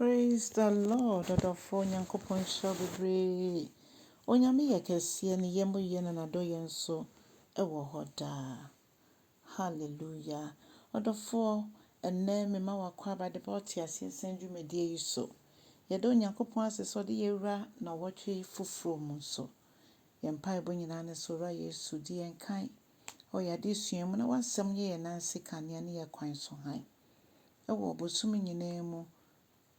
Praise the Lord. Adofo Nyankopon shall be brave. Onyame ye kɛseɛ ne yɛmmɔ yie na n'adɔyɛ nso ɛwɔ hɔ daa. Hallelujah. Adofo ɛnnɛ mema wakɔ aba de ba ɔte aseɛ sɛn dwumadie yi so. Yɛda Onyankopɔn ase sɛ ɔde yɛwura na wɔtwe foforɔ mu so. Yɛn mpaebɔ nyinaa ne so owura Yesu di yɛn kan. Ɔyɛ adesua mu na wasɛm yɛ yɛn nanse kanea ne yɛ kwan so han. Ɛwɔ bosom nyinaa mu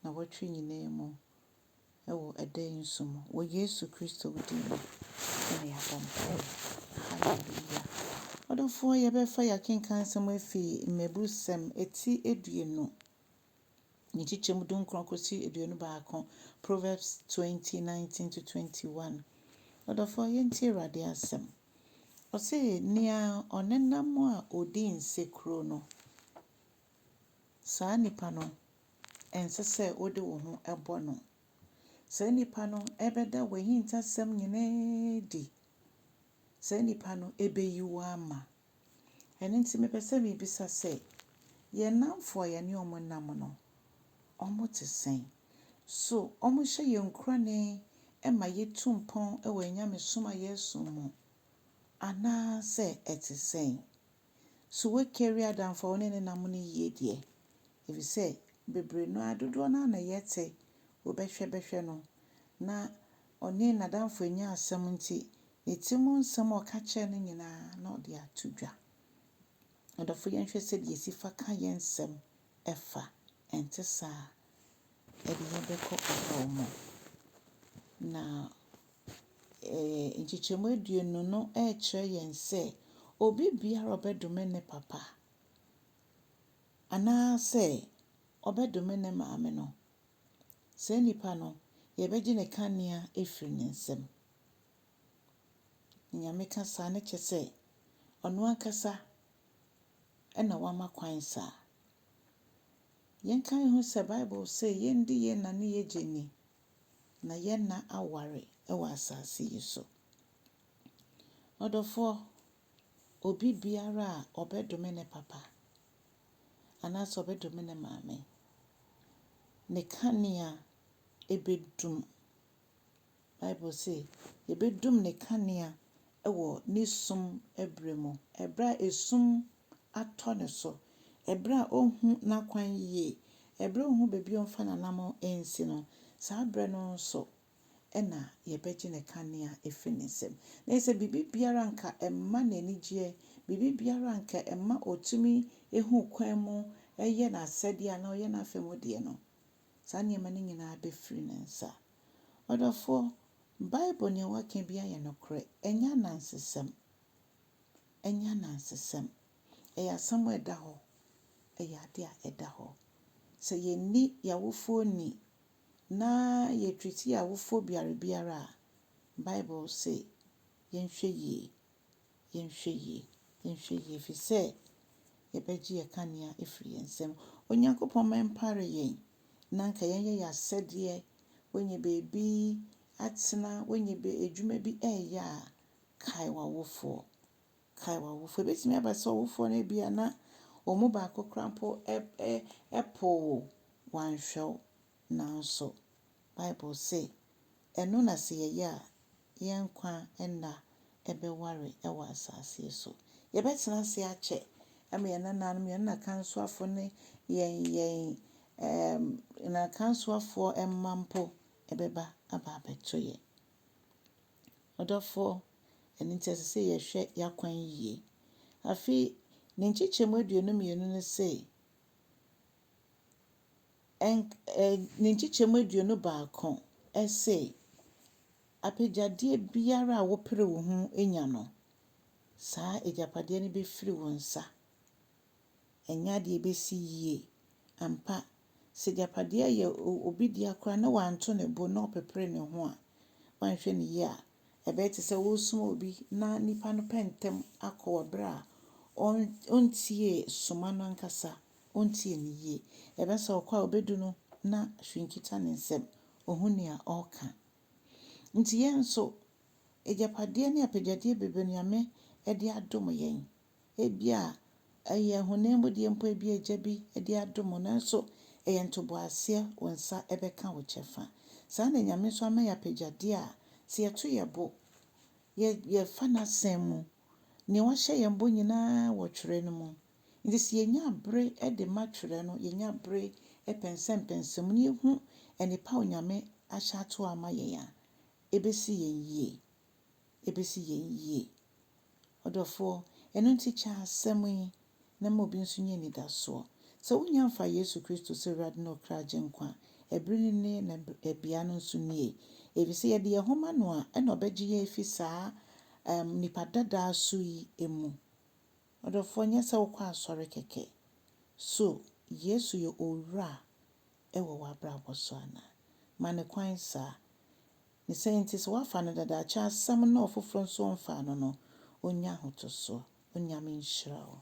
na wɔtwe nyinaa mu. Ɛwɔ ɛda yi nso mu. Wɔ Yesu Kristo din mu. Ɛna yɛabɔ mpaeɛ. Hallelujah. Adofo yɛbɛfa yɛakenkan nsɛm afi mmɛbusɛm eti aduonu. Ne kyekyɛmu dunkron kɔsi aduonu baako. Proverbs 20:19-21. Adofo yɛntie Awurade asɛm. Ɔse nea ɔnenam a ɔdi nsekuro no. Saa nipa no ɛnsɛ sɛ wode wo ho ɛbɔ no. Saa nipa no ɛbɛda w'ahintasɛm nyinaa di. Saa nipa no ɛbɛyi wo ama. Ɛno nti mepɛ sɛ mebisa sɛ yɛn namfo a yɛne ɔmo nam no, ɔmo te sɛn? So ɔmo hyɛ yɛn nkurane ɛma yɛtu mpɔn ɛwɔ Nyamesom a yɛsom mu anaasɛ ɛte sɛn? So wɔkɛri adamfo a wo ne ne nam no yie deɛ. Efisɛ bebree no adodoɔ no na yɛte wobɛhwɛ no na ɔne n'adamfo anya asɛm nti ne ti mu nsɛm a ɔka kyerɛ no nyinaa na ɔde ato dwa. Adɔfo yɛnhwɛ sɛ deɛ si fa ka yɛn nsɛm ɛfa ɛnte saa ɛde yɛbɛkɔ ɔhaw mu. Na nkyekyɛmu aduonu no ɛkyerɛ yɛn sɛ obi biara ɔbɛdome ne papa anaasɛ ɔbɛdome ne maame no. Saa nipa no yɛbɛgye ne kanea ɛfiri ne nsam. Nyame ka saa ne kyerɛ sɛ ɔno ankasa ɛna wama kwan saa. Yɛnka ho sɛ Bible sɛ yɛndi yɛn na ne yɛgye ni na yɛn na aware ɛwɔ asase yi so. Ɔdɔfoɔ obi biara a ɔbɛdome ne papa anaasɛ ɔbɛdome ne maame ne kanea ɛbɛdum. Bible sɛ yɛbɛdum ne kanea ɛwɔ ne sum ɛberɛ mu. Ɛberɛ a esum atɔ ne so. Ɛberɛ a ɔnhu n'akwan yie. Ɛberɛ a ɔnhu baabi a ɔmfa n'anam ɛnsi no. Saa berɛ no nso ɛna yɛbɛgye ne kanea ɛfiri ne nsam. Na sɛ biribi biara nka ɛmma n'anigyeɛ, biribi biara nka ɛmma ɔtumi ɛhu kwan mu ɛyɛ n'asɛdeɛ anaa ɔyɛ n'afɛmudeɛ no. Saa nneɛma no nyinaa bɛfiri ne nsa. Ɔdɔfoɔ Bible nea waka bi ayɛ nokorɛ. Ɛnyɛ anansesɛm. Ɛnyɛ anansesɛm. Ɛyɛ asɛm a ɛda hɔ. Ɛyɛ ade a ɛda hɔ. Sɛ yɛnni yɛawofoɔ ni na yɛtwiti yɛawofoɔ biara a Bible sɛ yɛnhwɛ yie. Yɛnhwɛ yie. Yɛnhwɛ yie efisɛ yɛbɛgye yɛ kanea ɛfiri yɛn nsam. Onyankopɔn mɛmpare yɛn na nka yɛnyɛ yɛ asɛdeɛ wɔnyɛ baabi atena wɔnyɛ adwuma bi ɛyɛ a kae w'awofoɔ. Kae w'awofoɔ. Ebɛtumi aba sɛ ɔwofoɔ no bi a na ɔmo baako koraa mpo ɛpo wanhwɛ wo nanso Bible sɛ ɛno na sɛ yɛyɛ a yɛn nkwa ɛnna ɛbɛware ɛwɔ asase so. Yɛbɛtena ase akyɛ ɛma yɛn nananom yɛn nakansoafoɔ ne yɛn nakansoafoɔ ɛmma mpo ɛbɛba aba abɛto yɛn. Ɔdɔfoɔ ɛno nti ɛsɛ sɛ yɛhwɛ yɛakwan yie. Afei ne nkyekyɛmu aduonu mmienu no sɛ ne nkyekyɛmu aduonu baako ɛsɛ apagyadeɛ biara a wopere wo ho anya no. Saa agyapadeɛ no bɛfiri wo nsa. Ɛnyɛ adeɛ bɛsi yie. Ampa sɛ agyapadeɛ yɛ obi dea koraa na wanto ne bo na ɔpepere ne ho a wanhwɛ ne yie a ɛbɛyɛ te sɛ wɔresoma obi na nipa no pɛ ntɛm akɔ wɔ berɛ a ɔntie soma no ankasa. Ɔntie ne yie. Ɛbɛsɛ ɔkɔ a ɔbɛdu no na hwee nkita ne nsam. Ɔhu nea ɔreka. Nti yɛn nso agyapadeɛ ne apagyadeɛ bebree Nyame ɛde adom yɛn. Ebia ɛyɛ honam mu deɛ mpo ebi agya bi ɛde adom nanso ɛyɛ ntoboaseɛ wo nsa ɛbɛka wo kyɛfa. Saa na Nyame nso ama yɛ apagyadeɛ a sɛ yɛto yɛ bo yɛfa n'asɛm mu nea wahyɛ yɛn bɔ nyinaa wɔ twerɛ no mu. Nti sɛ yɛnya abere de ma twerɛ no, yɛnya abere pɛnsɛmpɛnsɛm na yɛhu nnipa a Nyame ahyɛ ato ama yɛn a, ɛbɛsi yɛn yie. Ɛbɛsi yɛn yie. Ɔdɔfoɔ, ɛno nti kyɛ asɛm yi na ma obi nso nyɛ anidasoɔ. Sɛ wonya mfa Yesu Kristo sɛ Awurade na ɔkra agye nkwa, ɛbere no nie na ɛbea no nso nie. Ɛfiri sɛ yɛde yɛn ho ma no a, ɛna ɔbɛgye yɛn afi saa nipa dadaa so yi mu. Ɔdɔfoɔ, nyɛ sɛ wokɔ asɔre kɛkɛ. So, Yesu yɛ owura ɛwɔ w'abrabɔ so anaa? Ma ne kwan saa. Ne sɛ nti sɛ woafa no dada kyɛ asɛm na ɔfoforɔ nso ɔmfa no no, ɔnya ahotosoɔ. Onyame nhyira wo.